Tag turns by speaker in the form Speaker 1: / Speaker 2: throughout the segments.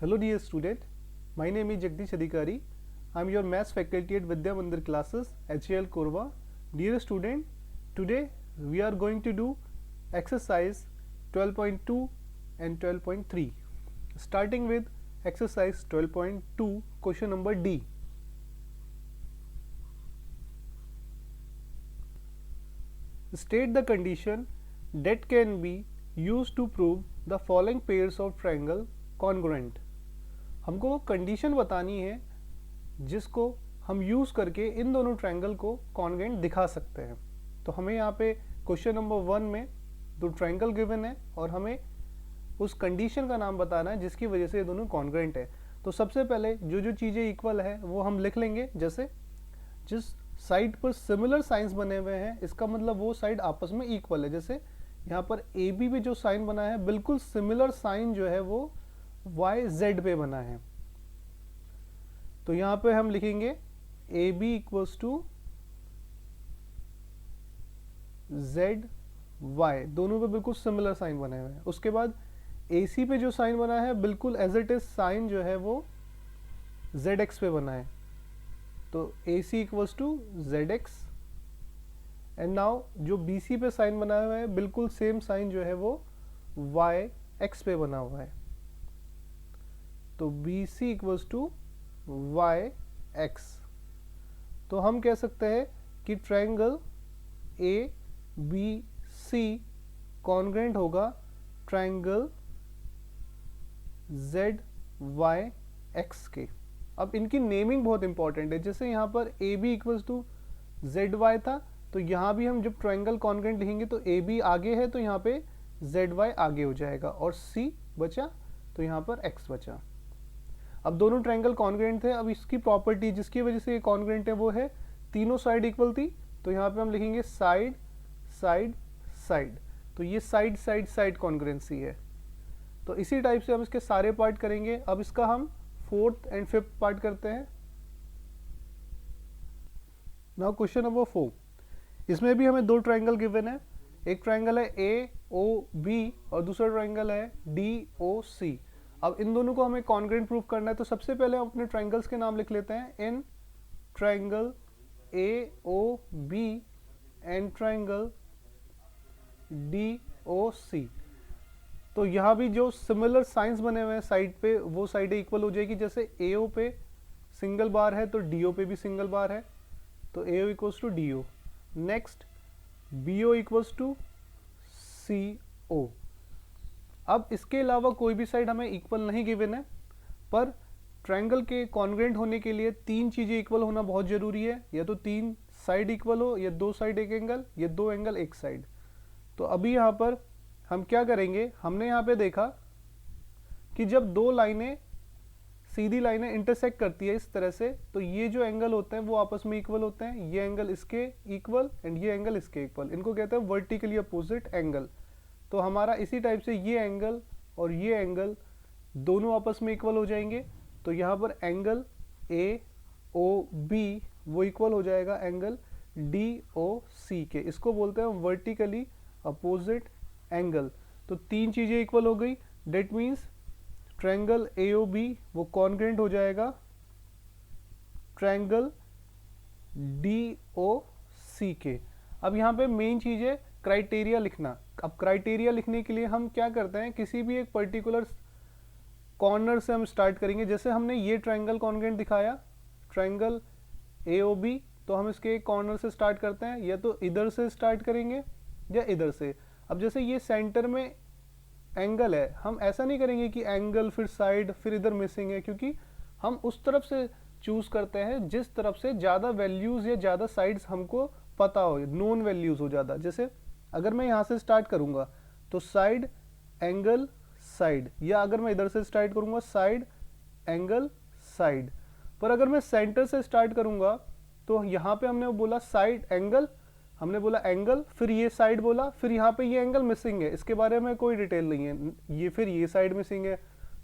Speaker 1: Hello dear student, my name is Jagdish Adhikari. I am your maths faculty at Vidya Mandir classes HAL Korwa. Dear student, today we are going to do exercise 12.2 and 12.3. Starting with exercise 12.2, question number D. State the condition that can be used to prove the following pairs of triangle congruent. हमको वो condition बतानी है जिसको हम use करके इन दोनों triangle को congruent दिखा सकते हैं। तो हमें यहाँ पे क्वेश्चन नंबर 1 में दो ट्रायंगल गिवन है और हमें उस कंडीशन का नाम बताना है जिसकी वजह से ये दोनों कॉन्ग्रुएंट है। तो सबसे पहले जो जो चीज़ें इक्वल है वो हम लिख लेंगे, जैसे जिस साइड पर सिमिलर साइंस बने हुए हैं इसका मतलब वो साइड आपस में इक्वल है। जैसे यहाँ पर ए बी पे जो साइन बना है बिल्कुल सिमिलर साइन जो है वो वाई जेड पे बना है। तो यहाँ पे हम लिखेंगे A B equals to Z Y, दोनों पे बिल्कुल सिमिलर साइन बने हुए हैं। उसके बाद ए सी पे जो साइन बना है बिल्कुल एज इट इज साइन जो है वो जेड एक्स पे बना है। तो A C equals to Z X and now जो बी सी पे साइन बना हुआ है बिल्कुल सेम साइन जो है वो वाई एक्स पे बना हुआ है। तो B C equals to Y X. तो हम कह सकते हैं कि triangle A B C congruent होगा ट्रायंगल जेड वाई एक्स के। अब इनकी नेमिंग बहुत इंपॉर्टेंट है। जैसे यहाँ पर A B equals to Z Y था तो यहाँ भी हम जब ट्रायंगल कॉन्ग्रुएंट लिखेंगे तो ए बी आगे है तो यहाँ पे जेड वाई आगे हो जाएगा और सी बचा तो यहाँ पर एक्स बचा। अब दोनों ट्रायंगल कॉन्ग्रुएंट थे। अब इसकी प्रॉपर्टी जिसकी वजह से ये कॉन्ग्रुएंट है वो है तीनों साइड इक्वल थी। तो यहाँ पे हम लिखेंगे साइड साइड साइड। तो ये साइड साइड साइड कॉन्ग्रुएंसी है। तो इसी टाइप से हम इसके सारे पार्ट करेंगे। अब इसका हम 4th एंड 5th पार्ट करते हैं। नाउ क्वेश्चन नंबर 4, इसमें भी हमें दो ट्रायंगल गिवन है। एक ट्रायंगल है ए ओ बी और दूसरा ट्रायंगल है डी ओ सी। अब इन दोनों को हमें कॉन्ग्रुएंट प्रूफ करना है। तो सबसे पहले हम अपने ट्रायंगल्स के नाम लिख लेते हैं। इन triangle A O B and triangle D O C. तो यहाँ भी जो सिमिलर साइंस बने हुए हैं साइड पे वो साइडें इक्वल हो जाएगी। जैसे ए ओ पे सिंगल बार है तो डी ओ पे भी सिंगल बार है, तो A O equals to D O. Next B O equals to C O. अब इसके अलावा कोई भी साइड हमें इक्वल नहीं गिवन है, पर ट्रायंगल के कॉन्ग्रुएंट होने के लिए तीन चीज़ें इक्वल होना बहुत ज़रूरी है। या तो तीन साइड इक्वल हो, या दो साइड एक एंगल, या दो एंगल एक साइड। तो अभी यहाँ पर हम क्या करेंगे, हमने यहाँ पे देखा कि जब दो लाइनें सीधी लाइनें इंटरसेक्ट करती है इस तरह से तो ये जो एंगल होते हैं वो आपस में इक्वल होते हैं। ये एंगल इसके इक्वल एंड ये एंगल इसके इक्वल, इनको कहते हैं वर्टिकली अपोजिट एंगल। तो हमारा इसी टाइप से ये एंगल और ये एंगल दोनों आपस में इक्वल हो जाएंगे। तो यहाँ पर एंगल ए ओ बी वो इक्वल हो जाएगा एंगल डी ओ सी के। इसको बोलते हैं वर्टिकली अपोजिट एंगल। तो तीन चीज़ें इक्वल हो गई। That means triangle A O B वो कॉन्ग्रुएंट हो जाएगा ट्रायंगल डी ओ सी के। अब यहाँ पे मेन चीज़ है क्राइटेरिया लिखना। अब क्राइटेरिया लिखने के लिए हम क्या करते हैं, किसी भी एक पर्टिकुलर कॉर्नर से हम स्टार्ट करेंगे। जैसे हमने ये ट्रायंगल कॉन्ग्रुएंट दिखाया ट्रायंगल ए ओ बी, तो हम इसके एक कॉर्नर से स्टार्ट करते हैं, या तो इधर से स्टार्ट करेंगे या इधर से। अब जैसे ये सेंटर में एंगल है, हम ऐसा नहीं करेंगे कि एंगल फिर साइड फिर इधर मिसिंग है, क्योंकि हम उस तरफ से चूज करते हैं जिस तरफ से ज़्यादा वैल्यूज़ या ज़्यादा साइड्स हमको पता हो, नोन वैल्यूज़ हो ज़्यादा। जैसे अगर मैं यहाँ से स्टार्ट करूँगा तो साइड एंगल साइड, या अगर मैं इधर से स्टार्ट करूँगा साइड एंगल साइड। पर अगर मैं सेंटर से स्टार्ट करूँगा तो यहाँ पे हमने बोला साइड एंगल, हमने बोला एंगल, फिर ये साइड बोला, फिर यहाँ पे ये एंगल मिसिंग है, इसके बारे में कोई डिटेल नहीं है। ये फिर ये साइड मिसिंग है,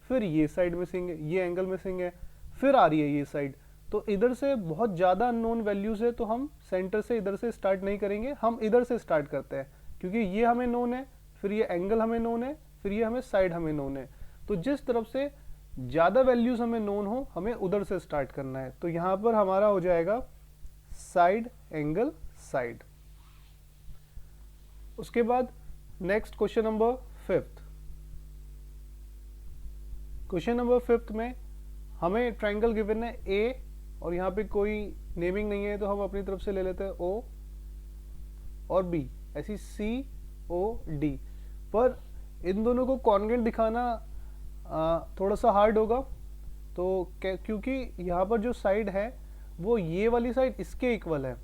Speaker 1: फिर ये साइड मिसिंग है, ये एंगल मिसिंग है, फिर आ रही है ये साइड। तो इधर से बहुत ज़्यादा अननोन वैल्यूज़ है, तो हम सेंटर से इधर से स्टार्ट नहीं करेंगे, हम इधर से स्टार्ट करते हैं क्योंकि ये हमें नोन है, फिर ये एंगल हमें नोन है, फिर ये हमें साइड हमें नोन है। तो जिस तरफ से ज़्यादा वैल्यूज हमें नोन हो, हमें उधर से स्टार्ट करना है। तो यहाँ पर हमारा हो जाएगा साइड एंगल साइड। उसके बाद next question number 5। Question number 5 में हमें ट्रायंगल गिवन है ए, और यहाँ पे कोई नेमिंग नहीं है तो हम अपनी तरफ से ले लेते हैं ओ और बी, ऐसी सी ओ डी। पर इन दोनों को कॉन्ग्रुएंट दिखाना थोड़ा सा हार्ड होगा, तो क्योंकि यहाँ पर जो साइड है वो ये वाली साइड इसके इक्वल है,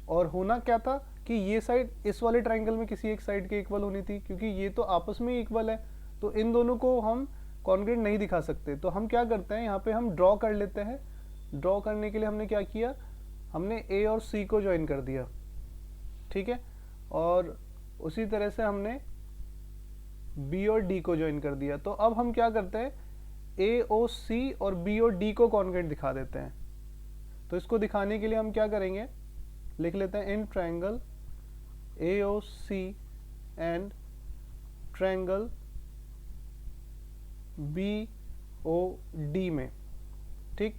Speaker 1: और होना क्या था कि ये साइड इस वाले ट्रायंगल में किसी एक साइड के इक्वल होनी थी, क्योंकि ये तो आपस में इक्वल है, तो इन दोनों को हम कॉन्ग्रुएंट नहीं दिखा सकते। तो हम क्या करते हैं, यहाँ पे हम ड्रॉ कर लेते हैं। ड्रॉ करने के लिए हमने क्या किया, हमने ए और सी को ज्वाइन कर दिया, ठीक है, और उसी तरह से हमने बी और डी को ज्वाइन कर दिया। तो अब हम क्या करते हैं, ए ओ सी और बी और डी को कॉन्ग्रुएंट दिखा देते हैं। तो इसको दिखाने के लिए हम क्या करेंगे, लिख लेते हैं इन triangle A O C and triangle B O D में, ठीक।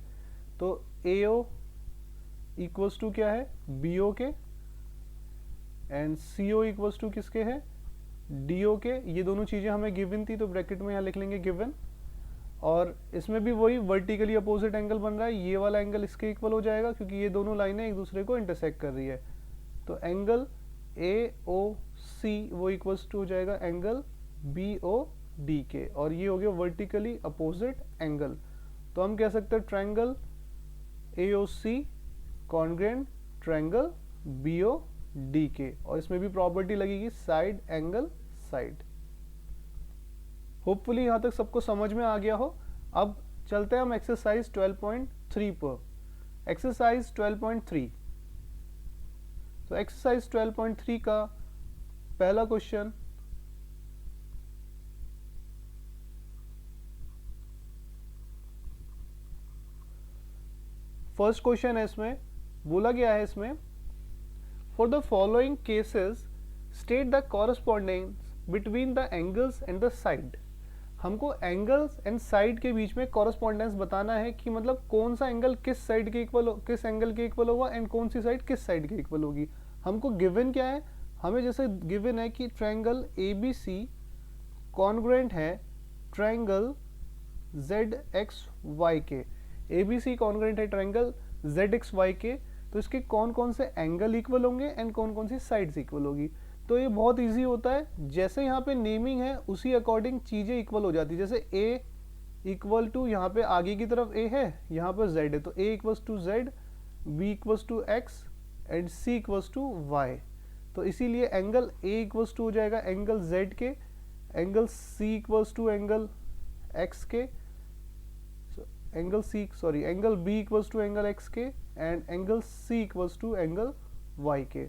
Speaker 1: तो ए ओ इक्वल्स टू क्या है, बी ओ के, and C O equals to किसके है, डी ओ के। ये दोनों चीज़ें हमें गिवन थी, तो ब्रैकेट में यहाँ लिख लेंगे गिवन। और इसमें भी वही वर्टिकली अपोजिट एंगल बन रहा है, ये वाला एंगल इसके इक्वल हो जाएगा क्योंकि ये दोनों लाइनें एक दूसरे को इंटरसेक्ट कर रही है। तो एंगल ए ओ सी वो इक्वल्स टू हो जाएगा एंगल बी ओ डी के, और ये हो गया वर्टिकली अपोजिट एंगल। तो हम कह सकते हैं triangle A O C congruent triangle B O D के, और इसमें भी प्रॉपर्टी लगेगी साइड एंगल साइड। होपफुली यहाँ तक सबको समझ में आ गया हो। अब चलते हैं हम एक्सरसाइज 12.3 पर। एक्सरसाइज 12.3, तो एक्सरसाइज 12.3 का पहला क्वेश्चन, फर्स्ट क्वेश्चन है, इसमें बोला गया है इसमें for the following cases state the correspondence between the angles and the side. हमको एंगल्स एंड साइड के बीच में कॉरस्पॉन्डेंस बताना है कि मतलब कौन सा एंगल किस साइड के इक्वल, किस एंगल के इक्वल होगा एंड कौन सी साइड किस साइड के इक्वल होगी। हमको गिवन क्या है, हमें जैसे गिवन है कि triangle A B C congruent है ट्रायंगल जेड एक्स वाई के। ए बी सी कॉन्ग्रुएंट है ट्रायंगल जेड एक्स वाई के, तो इसके कौन कौन से एंगल इक्वल होंगे एंड कौन कौन सी साइड्स इक्वल होगी। तो ये बहुत इजी होता है, जैसे यहाँ पे नेमिंग है उसी अकॉर्डिंग चीज़ें इक्वल हो जाती है। जैसे ए इक्वल टू यहाँ पे आगे की तरफ ए है, यहाँ पर जेड है, तो A equals to Z, B equals to X and C equals to Y. तो इसीलिए एंगल ए इक्वल्स टू हो जाएगा एंगल जेड के, angle C equals to angle X के, angle B equals to angle X के, and angle C equals to angle Y के।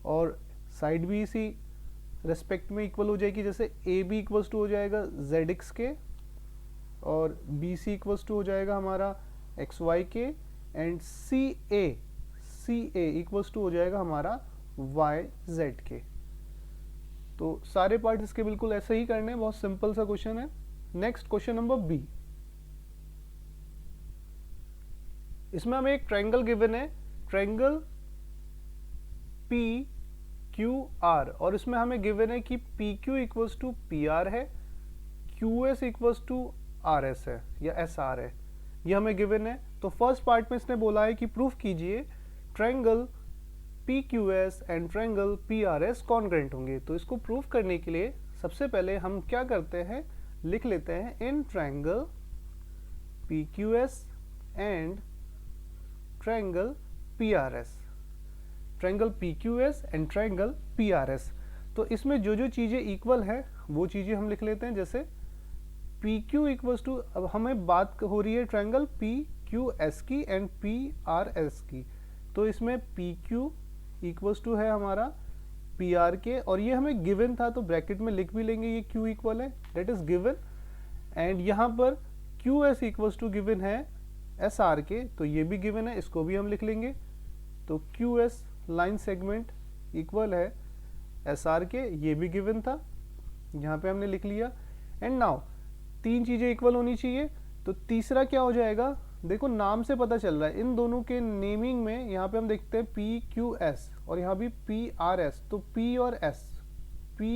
Speaker 1: और side भी इसी रेस्पेक्ट में इक्वल हो जाएगी, जैसे ए बी इक्वल्स टू हो जाएगा जेड एक्स के, और बी सी इक्वल्स टू हो जाएगा हमारा एक्स वाई के, and C A equals to हो जाएगा हमारा वाई जेड के। तो सारे पार्ट इसके बिल्कुल ऐसे ही करने हैं, बहुत सिंपल सा क्वेश्चन है। नेक्स्ट क्वेश्चन नंबर बी, इसमें हमें एक ट्रायंगल गिवन है, ट्रायंगल पी क्यू आर, और इसमें हमें गिवन है कि P Q equals to P R है, Q S equals to R S है या एस आर है, ये हमें गिवन है। तो फर्स्ट पार्ट में इसने बोला है कि प्रूफ कीजिए triangle P Q S and triangle P R S congruent होंगे। तो इसको प्रूफ करने के लिए सबसे पहले हम क्या करते हैं, लिख लेते हैं in triangle P Q S and triangle P R S, triangle P Q S and triangle P R S. तो इसमें जो जो चीज़ें इक्वल है वो चीज़ें हम लिख लेते हैं, जैसे पी क्यू इक्वल्स टू, अब हमें बात हो रही है ट्रायंगल पी क्यू एस की एंड पी आर एस की, तो इसमें पी क्यू इक्वल्स टू है हमारा पी आर के, और ये हमें गिवन था तो ब्रैकेट में लिख भी लेंगे ये क्यू इक्वल है, डेट इज गिवन। एंड यहाँ पर Q S equals to given है एस आर के, तो ये भी गिवन है, इसको भी हम लिख लेंगे। तो Q S line segment equal है एस आर के, ये भी गिवन था, यहाँ पे हमने लिख लिया। एंड नाउ तीन चीज़ें इक्वल होनी चाहिए, तो तीसरा क्या हो जाएगा, देखो नाम से पता चल रहा है इन दोनों के नेमिंग में, यहाँ पे हम देखते हैं PQS और यहाँ भी PRS, तो P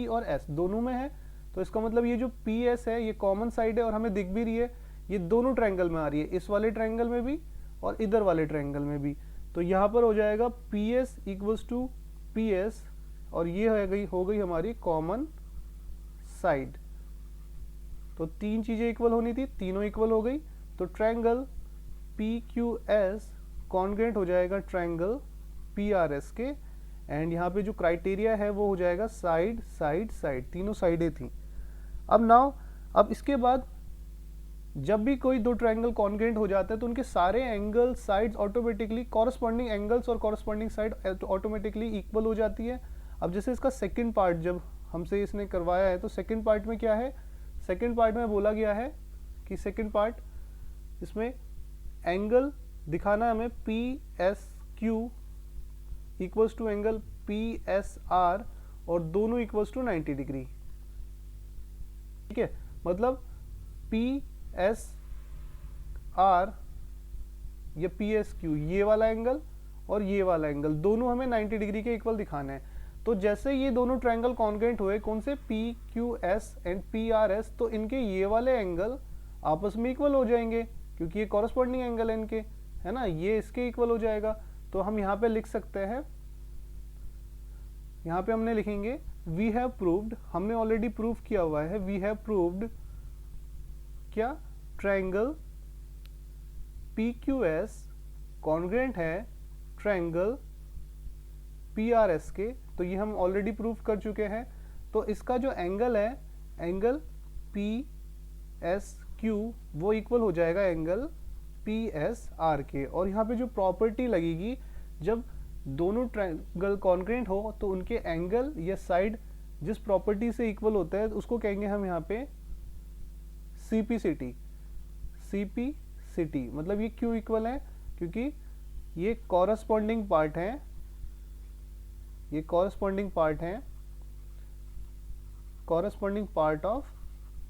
Speaker 1: और S दोनों में है, तो इसका मतलब ये जो PS है ये कॉमन साइड है और हमें दिख भी रही है, ये दोनों ट्रायंगल में आ रही है, इस वाले ट्रायंगल में भी और इधर वाले ट्रायंगल में भी। तो यहाँ पर हो जाएगा PS इक्वल्स टू PS और ये हो गई हमारी कॉमन साइड। तो तीन चीजें इक्वल होनी थी, तीनों इक्वल हो गई, तो ट्रायंगल PQS कॉन्ग्रेंट हो जाएगा ट्रायंगल PRS के। एंड यहाँ पे जो क्राइटेरिया है वो हो जाएगा साइड साइड साइड, तीनों साइडें थी। अब इसके बाद जब भी कोई दो ट्रायंगल कॉन्ग्रेंट हो जाता है तो उनके सारे angle sides automatically, corresponding angles और कॉरस्पॉन्डिंग साइड ऑटोमेटिकली इक्वल हो जाती है। अब जैसे इसका सेकंड पार्ट जब हमसे इसने करवाया है तो सेकंड पार्ट में क्या है, सेकंड पार्ट में बोला गया है कि सेकंड पार्ट इसमें एंगल दिखाना है हमें PSQ equals to angle PSR और दोनों इक्वल्स टू 90 डिग्री। ठीक है, मतलब PSR या PSQ ये वाला एंगल और ये वाला एंगल दोनों हमें 90 डिग्री के इक्वल दिखाना है। तो जैसे ये दोनों ट्रायंगल कॉन्ग्रेंट हुए, कौन से, PQS एंड PRS, तो इनके ये वाले एंगल आपस में इक्वल हो जाएंगे क्योंकि ये कॉरस्पॉन्डिंग एंगल है इनके, है ना, ये इसके इक्वल हो जाएगा। तो हम यहाँ पे लिख सकते हैं, यहाँ पे हमने लिखेंगे वी हैव प्रूव्ड, हमने ऑलरेडी प्रूव किया हुआ है, वी हैव प्रूव्ड क्या, ट्रायंगल PQS कॉन्ग्रेंट है ट्रायंगल PRS के। तो ये हम ऑलरेडी प्रूव कर चुके हैं। तो इसका जो एंगल है, एंगल PSQ वो इक्वल हो जाएगा एंगल PSR के। और यहाँ पे जो प्रॉपर्टी लगेगी, जब दोनों ट्रायंगल कॉन्ग्रेंट हो तो उनके एंगल या साइड जिस प्रॉपर्टी से इक्वल होता है उसको कहेंगे हम यहाँ पे CPCT। मतलब ये क्यों इक्वल है, क्योंकि ये कॉरस्पॉन्डिंग पार्ट है, ये corresponding part of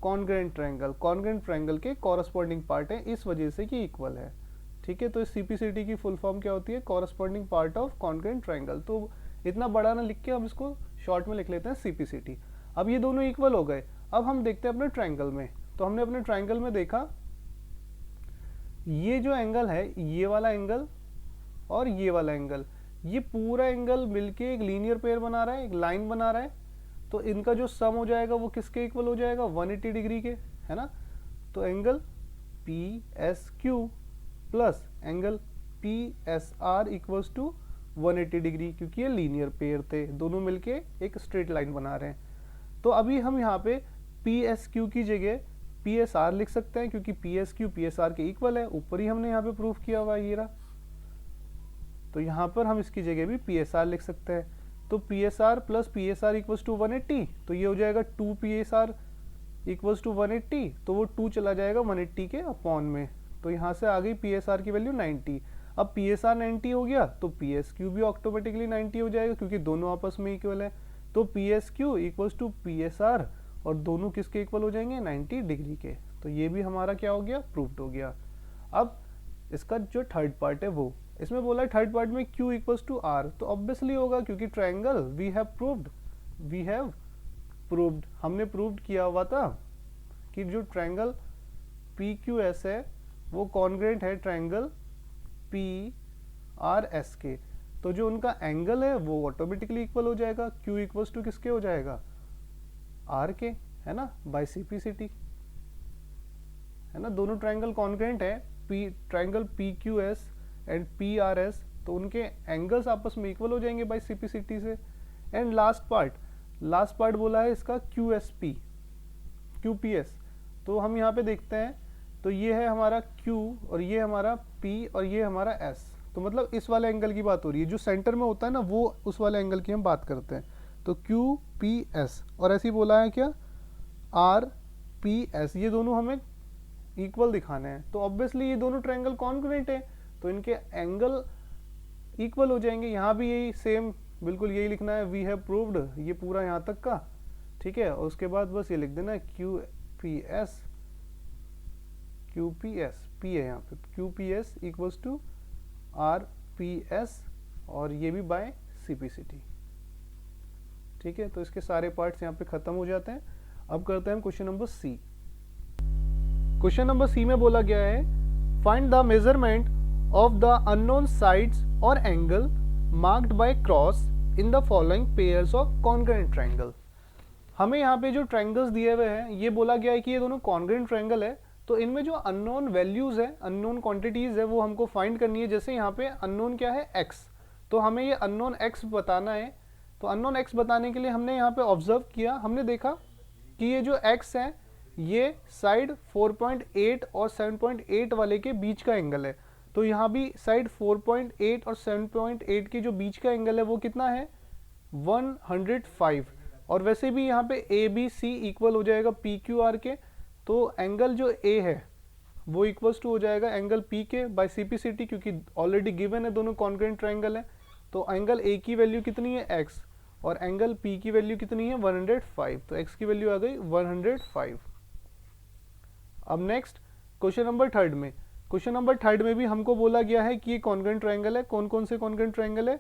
Speaker 1: congruent triangle के कॉरस्पॉन्डिंग पार्ट है, इस वजह से कि इक्वल है। ठीक है, तो इस CPCT की फुल फॉर्म क्या होती है, corresponding part of congruent triangle. तो इतना बड़ा ना लिख के हम इसको शॉर्ट में लिख लेते हैं CPCT। अब ये दोनों इक्वल हो गए, अब हम देखते हैं अपने ट्रायंगल में। तो हमने अपने ट्रायंगल में देखा ये जो एंगल है, ये वाला एंगल और ये वाला एंगल, ये पूरा एंगल मिलके एक लीनियर पेयर बना रहा है, एक लाइन बना रहा है। तो इनका जो सम हो जाएगा वो किसके इक्वल हो जाएगा, 180 डिग्री के, है ना। तो angle PSQ plus angle PSR equals to 180 degree, क्योंकि ये लीनियर पेयर थे, दोनों मिलके एक स्ट्रेट लाइन बना रहे हैं। तो अभी हम यहाँ पे PSQ की जगह PSR लिख सकते हैं, क्योंकि PSQ PSR के इक्वल है, ऊपर ही हमने यहाँ पे प्रूफ किया हुआ है ये रहा। तो यहाँ पर हम इसकी जगह भी PSR लिख सकते हैं। तो PSR plus PSR equals to 180, तो ये हो जाएगा 2 PSR इक्वल्स टू 180, तो वो 2 चला जाएगा 180 के अपॉन में। तो यहाँ से आ गई PSR की वैल्यू 90। अब PSR 90 हो गया तो PSQ भी ऑटोमेटिकली 90 हो जाएगा, क्योंकि दोनों आपस में इक्वल है। तो PSQ इक्वल्स टू PSR और दोनों किसके इक्वल हो जाएंगे, 90 डिग्री के। तो ये भी हमारा क्या हो गया, प्रूव्ड हो गया। अब इसका जो थर्ड पार्ट है वो, इसमें बोला है थर्ड पार्ट में Q इक्वल्स टू R, तो ऑब्वियसली होगा, क्योंकि ट्रायंगल वी हैव प्रूव्ड, हमने प्रूव्ड किया हुआ था कि जो ट्रायंगल PQS है वो कॉन्ग्रेंट है ट्रायंगल PRS के। तो जो उनका एंगल है वो ऑटोमेटिकली इक्वल हो जाएगा, Q इक्वल्स टू किसके हो जाएगा, R के, है ना, बाय CPCT, है ना। दोनों ट्रायंगल कॉन्ग्रेंट है, ट्रायंगल PQS एंड PRS, तो उनके एंगल्स आपस में इक्वल हो जाएंगे बाय CPCT से। एंड लास्ट पार्ट बोला है इसका QPS। तो हम यहाँ पे देखते हैं, तो ये है हमारा Q और ये हमारा P और ये हमारा S। तो मतलब इस वाले एंगल की बात हो रही है, जो सेंटर में होता है ना वो उस वाले एंगल की हम बात करते हैं। तो QPS और ऐसे ही बोला है क्या, RPS, ये दोनों हमें इक्वल दिखाने हैं। तो ऑब्वियसली ये दोनों ट्रायंगल कॉन्ग्रेंट है, तो इनके एंगल इक्वल हो जाएंगे। यहाँ भी यही सेम बिल्कुल यही लिखना है, वी हैव प्रूव्ड, ये पूरा यहाँ तक का, ठीक है। और उसके बाद बस ये लिख देना QPS, P है यहाँ पे, QPS इक्वल्स टू RPS और ये भी बाय CPCT। ठीक है, तो इसके सारे पार्ट्स यहाँ पे खत्म हो जाते हैं। अब करते हैं question number C. Question number C में बोला गया है find the measurement of the unknown sides और angle marked by cross in the following pairs of congruent triangle. हमें यहाँ पे जो ट्रायंगल्स दिए हुए हैं ये बोला गया है कि ये दोनों कॉन्ग्रुएंट ट्रायंगल है, तो इनमें जो अननोन वैल्यूज है, अननोन क्वांटिटीज है, वो हमको फाइंड करनी है। जैसे यहाँ पे अननोन क्या है, x, तो हमें ये अननोन x बताना है। तो अननोन x बताने के लिए हमने यहाँ पे ऑब्जर्व किया, हमने देखा कि ये जो x है ये साइड 4.8 और 7.8 वाले के बीच का एंगल है। तो यहाँ भी साइड 4.8 और 7.8 के जो बीच का एंगल है वो कितना है, 105। और वैसे भी यहाँ पे ABC इक्वल हो जाएगा PQR के, तो एंगल जो A है वो इक्वल्स टू हो जाएगा एंगल P के बाय CPCT, क्योंकि ऑलरेडी गिवन है दोनों कॉन्ग्रुएंट ट्रायंगल है। तो एंगल A की वैल्यू कितनी है, x, और एंगल P की वैल्यू कितनी है, 105। तो x की वैल्यू आ गई 105। अब नेक्स्ट क्वेश्चन नंबर थर्ड में, क्वेश्चन नंबर थर्ड में भी हमको बोला गया है कि ये कॉन्ग्रुएंट ट्रायंगल है। कौन कौन से कॉन्ग्रुएंट ट्रायंगल है,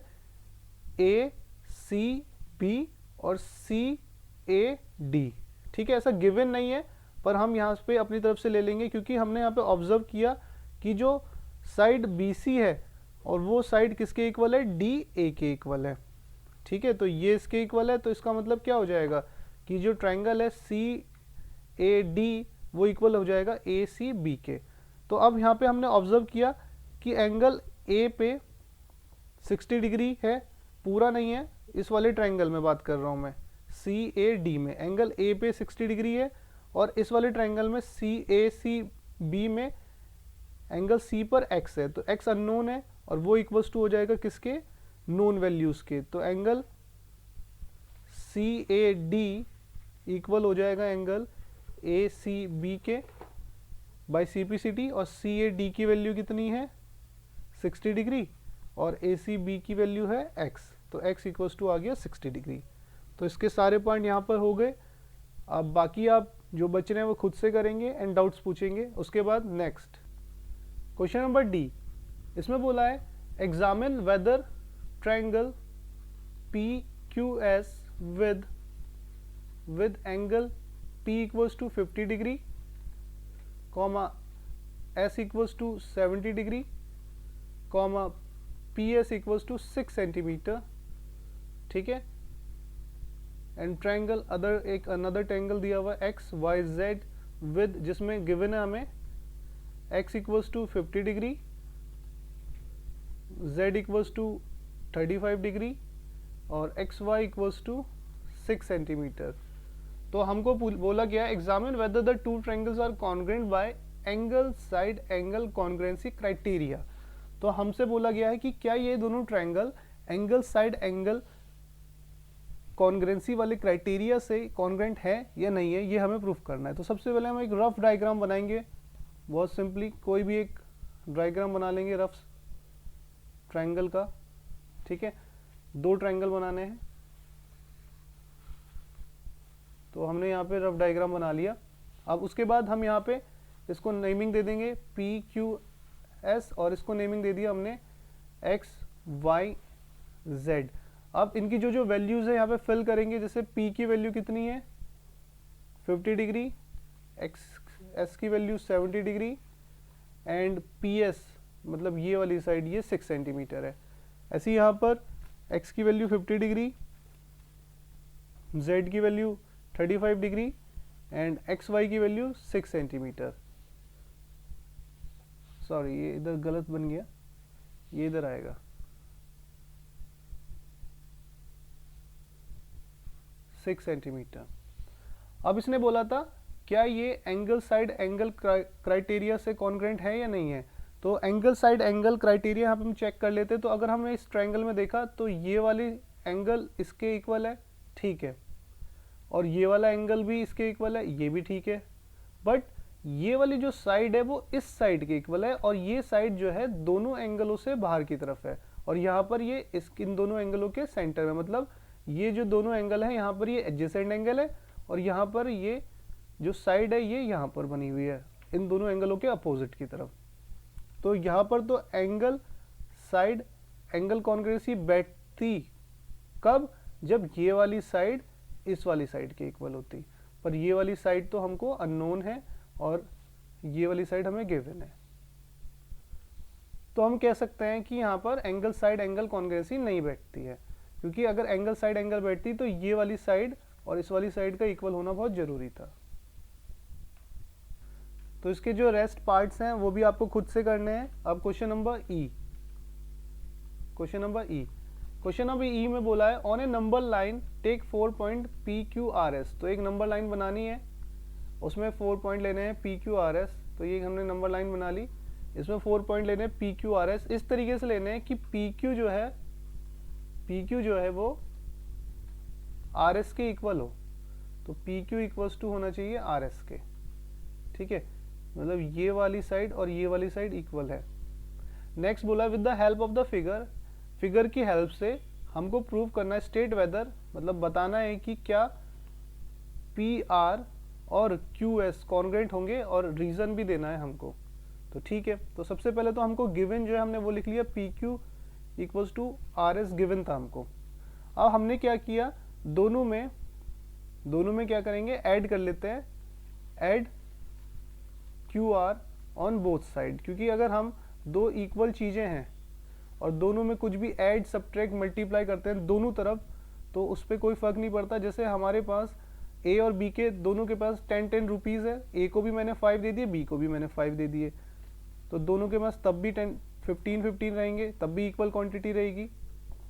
Speaker 1: ACB और CAD। ठीक है, ऐसा गिवन नहीं है पर हम यहाँ पे अपनी तरफ से ले लेंगे, क्योंकि हमने यहाँ पे ऑब्जर्व किया कि जो साइड BC है और वो साइड किसके इक्वल है, DA के इक्वल है। ठीक है, तो ये इसके इक्वल है, तो इसका मतलब क्या हो जाएगा कि जो ट्रायंगल है CAD वो इक्वल हो जाएगा ACB के। तो अब यहाँ पे हमने ऑब्जर्व किया कि एंगल A पे 60 डिग्री है, पूरा नहीं है, इस वाले ट्रायंगल में बात कर रहा हूँ मैं, CAD में एंगल A पे 60 डिग्री है, और इस वाले ट्रायंगल में CACB में एंगल C पर x है। तो x अननोन है और वो इक्वल्स टू हो जाएगा किसके, नोन वैल्यूज के। तो एंगल CAD इक्वल हो जाएगा एंगल ACB के बाय CPCT, और CAD की वैल्यू कितनी है, 60 डिग्री, और ACB की वैल्यू है x, तो x इक्वल्स टू आ गया 60 डिग्री। तो इसके सारे पॉइंट यहाँ पर हो गए। अब बाकी आप जो बच रहे हैं वो खुद से करेंगे एंड डाउट्स पूछेंगे। उसके बाद नेक्स्ट क्वेश्चन नंबर डी, इसमें बोला है examine whether triangle PQS with angle P equals to 50 degree, comma S equals to 70 degree, comma PS equals to 6 centimetre. ठीक है, एंड ट्रायंगल अदर, एक अनदर ट्रायंगल दिया हुआ है XYZ विद, जिसमें गिवन है हमें x equals to 50 degree, z equals to 35 degree और XY इक्वल्स टू 6 सेंटीमीटर। तो हमको बोला गया examine whether the two triangles are congruent by angle side angle congruency criteria. तो हमसे बोला गया है कि क्या ये दोनों triangle angle side angle congruency वाले क्राइटेरिया से कॉन्ग्रुएंट है या नहीं है, ये हमें प्रूफ करना है। तो सबसे पहले हम एक रफ डायग्राम बनाएंगे, बहुत सिंपली कोई भी एक डायग्राम बना लेंगे रफ ट्रायंगल का। ठीक है, दो ट्रायंगल बनाने हैं, तो हमने यहाँ पे रफ डायग्राम बना लिया। अब उसके बाद हम यहाँ पे इसको नेमिंग दे देंगे PQS, और इसको नेमिंग दे दिया हमने XYZ। अब इनकी जो जो वैल्यूज है यहाँ पे फिल करेंगे। जैसे P की वैल्यू कितनी है, 50 डिग्री, S की वैल्यू 70 डिग्री, एंड PS मतलब ये वाली साइड ये 6 सेंटीमीटर है। ऐसे ही यहाँ पर X की वैल्यू 50 डिग्री, Z की वैल्यू 35 डिग्री एंड XY की वैल्यू 6 सेंटीमीटर। सॉरी, ये इधर गलत बन गया, ये इधर आएगा 6 सेंटीमीटर। अब इसने बोला था क्या ये एंगल साइड एंगल क्राइटेरिया से कॉन्ग्रुएंट है या नहीं है। तो एंगल साइड एंगल क्राइटेरिया यहाँ पे हम चेक कर लेते हैं। तो अगर हमने इस ट्रायंगल में देखा तो ये वाली एंगल इसके इक्वल है, ठीक है, और ये वाला एंगल भी इसके इक्वल है, ये भी ठीक है, बट ये वाली जो साइड है वो इस साइड के इक्वल है, और ये साइड जो है दोनों एंगलों से बाहर की तरफ है, और यहाँ पर ये इन दोनों एंगलों के सेंटर में, मतलब ये जो दोनों एंगल है यहाँ पर ये एडजेसेंट एंगल है, और यहाँ पर ये जो साइड है ये यहाँ पर बनी हुई है, इन दोनों एंगलों के अपोजिट की तरफ। तो यहाँ पर तो एंगल साइड एंगल कॉन्ग्रुएंसी बैठती कब, जब ये वाली साइड इस वाली साइड के इक्वल होती, पर ये वाली साइड तो हमको अननोन है और ये वाली साइड हमें गिवन है। तो हम कह सकते हैं कि यहाँ पर एंगल साइड एंगल कॉन्ग्रुएंसी नहीं बैठती है, क्योंकि अगर एंगल साइड एंगल बैठती तो ये वाली साइड और इस वाली साइड का इक्वल होना बहुत जरूरी था। तो इसके जो रेस्ट पार्ट्स हैं वो भी आपको खुद से करने हैं। अब क्वेश्चन नंबर ई में बोला है on a number line take 4 point PQRS। तो एक नंबर लाइन बनानी है, उसमें 4 पॉइंट लेने हैं PQRS। तो ये हमने नंबर लाइन बना ली, इसमें 4 पॉइंट लेने हैं PQRS। इस तरीके से लेने हैं कि PQ जो है वो RS के इक्वल हो। तो PQ इक्वल्स टू होना चाहिए RS के, ठीक है, मतलब ये वाली साइड और ये वाली साइड इक्वल है। नेक्स्ट बोला with the help of the figure की हेल्प से हमको प्रूव करना है स्टेट वेदर, मतलब बताना है कि क्या PR और QS कॉन्ग्रुएंट होंगे, और रीजन भी देना है हमको। तो ठीक है, तो सबसे पहले तो हमको गिवन जो है हमने वो लिख लिया PQ equals to RS given था हमको। अब हमने क्या किया, दोनों में क्या करेंगे, ऐड कर लेते हैं, add QR on both side. क्योंकि अगर हम दो इक्वल चीजें हैं और दोनों में कुछ भी ऐड सब्ट्रैक्ट मल्टीप्लाई करते हैं दोनों तरफ, तो उस पर कोई फर्क नहीं पड़ता। जैसे हमारे पास A और B के दोनों के पास 10-10 रुपीज़ है, A को भी मैंने 5 दे दिए, B को भी मैंने 5 दे दिए, तो दोनों के पास तब भी 15-15 रहेंगे, तब भी इक्वल क्वांटिटी रहेगी।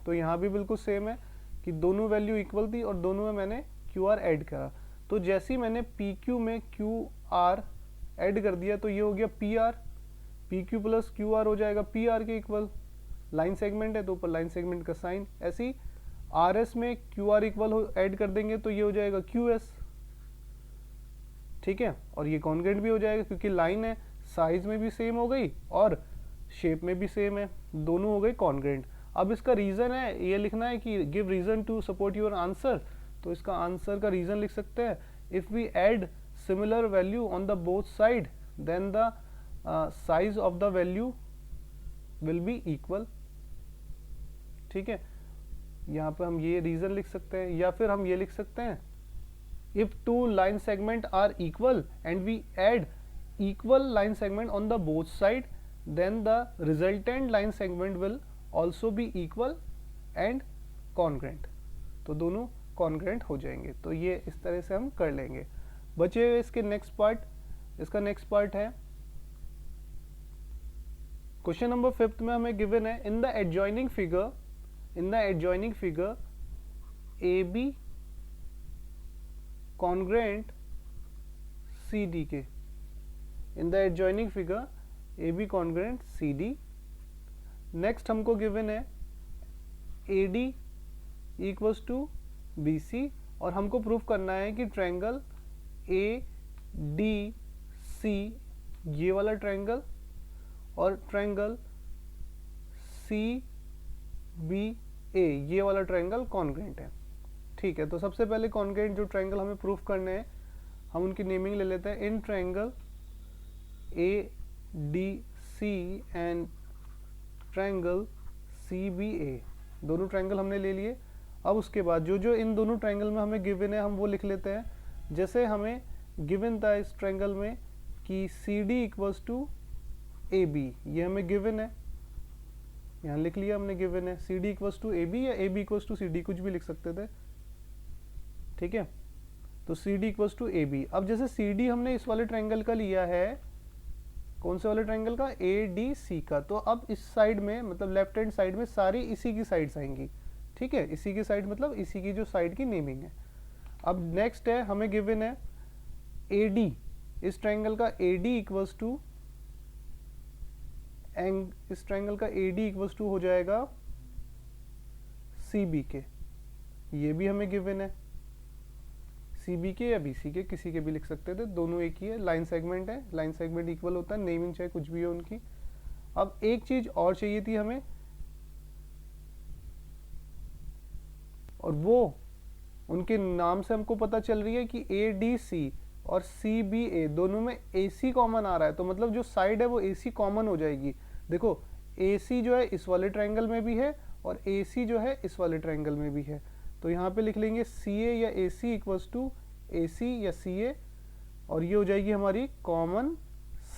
Speaker 1: तो यहाँ भी बिल्कुल सेम है कि दोनों वैल्यू इक्वल थी और दोनों में मैंने QR ऐड करा। तो जैसे ही मैंने PQ में QR ऐड कर दिया तो ये हो गया PR, PQ प्लस QR हो जाएगा PR के इक्वल। लाइन सेगमेंट है तो ऊपर लाइन सेगमेंट का साइन। ऐसे ही RS में QR इक्वल ऐड कर देंगे तो ये हो जाएगा QS, ठीक है, और ये कॉन्ग्रुएंट भी हो जाएगा क्योंकि लाइन है, साइज में भी सेम हो गई और शेप में भी सेम है, दोनों हो गए कॉन्ग्रुएंट। अब इसका रीजन है, ये लिखना है कि give reason to support your answer. तो इसका आंसर का रीजन लिख सकते हैं, if we add similar value on the both side then the size of the value will be equal, ठीक है। यहाँ पे हम ये रीजन लिख सकते हैं, या फिर हम ये लिख सकते हैं if two line segment are equal and we add equal line segment on the both side then the resultant line segment will also be equal and congruent। तो दोनों congruent हो जाएंगे। तो ये इस तरह से हम कर लेंगे। बचे हुए इसके नेक्स्ट पार्ट, इसका नेक्स्ट पार्ट है क्वेश्चन नंबर 5 में हमें गिवन है in the adjoining figure AB congruent CD के, in the adjoining figure AB congruent CD। Next हमको गिवन है AD इक्वल्स टू BC, और हमको प्रूफ करना है कि ट्रायंगल ADC ये वाला ट्रायंगल और ट्रायंगल CBA ये वाला ट्रायंगल कॉन्ग्रुएंट है, ठीक है। तो सबसे पहले कॉन्ग्रुएंट जो ट्रायंगल हमें प्रूफ करने हैं हम उनकी नेमिंग ले लेते हैं। In triangle ADC and triangle CBA, दोनों ट्रायंगल हमने ले लिए। अब उसके बाद जो जो इन दोनों ट्रायंगल में हमें गिवन है हम वो लिख लेते हैं। जैसे हमें गिवन था इस ट्रायंगल में कि CD इक्वल्स टू AB, ये हमें गिवन है, यहाँ लिख लिया हमने गिवन है CD इक्वल्स टू AB या AB इक्वल्स टू CD, कुछ भी लिख सकते थे, ठीक है। तो CD इक्वल्स टू AB। अब जैसे CD हमने इस वाले ट्रायंगल का लिया है, कौन से वाले ट्रायंगल का, ADC का, तो अब इस साइड में मतलब लेफ्ट हैंड साइड में सारी इसी की साइड्स आएंगी, ठीक है। इसी की साइड मतलब इसी की जो साइड की नेमिंग है। अब नेक्स्ट है हमें गिवन है AD, इस ट्रायंगल का AD इक्वल्स टू इस ट्रायंगल का AD इक्वल्स टू हो जाएगा CB के, ये भी हमें गिवन है। CB के या BC के किसी के भी लिख सकते थे, दोनों एक ही है, लाइन सेगमेंट है, लाइन सेगमेंट इक्वल होता है, नेमिंग चाहे कुछ भी हो उनकी। अब एक चीज और चाहिए थी हमें, और वो उनके नाम से हमको पता चल रही है कि ADC और सी बी ए दोनों में ए सी कॉमन आ रहा है, तो मतलब जो साइड है वो ए सी कॉमन हो जाएगी। देखो ए सी जो है इस वाले ट्रायंगल में भी है और ए सी जो है इस वाले ट्रायंगल में भी है, तो यहाँ पे लिख लेंगे सी ए या ए सी इक्वल्स टू ए सी या सी ए, और ये हो जाएगी हमारी कॉमन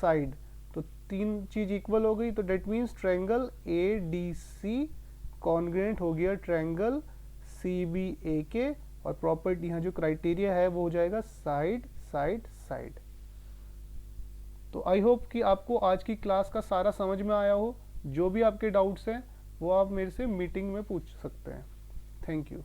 Speaker 1: साइड। तो तीन चीज इक्वल हो गई, तो that means triangle A D C congruent हो गया ट्रायंगल सी बी ए के, और प्रॉपर्टी यहाँ जो क्राइटेरिया है वो हो जाएगा साइड साइड साइड। तो आई होप कि आपको आज की क्लास का सारा समझ में आया हो। जो भी आपके डाउट्स हैं वो आप मेरे से मीटिंग में पूछ सकते हैं। Thank you.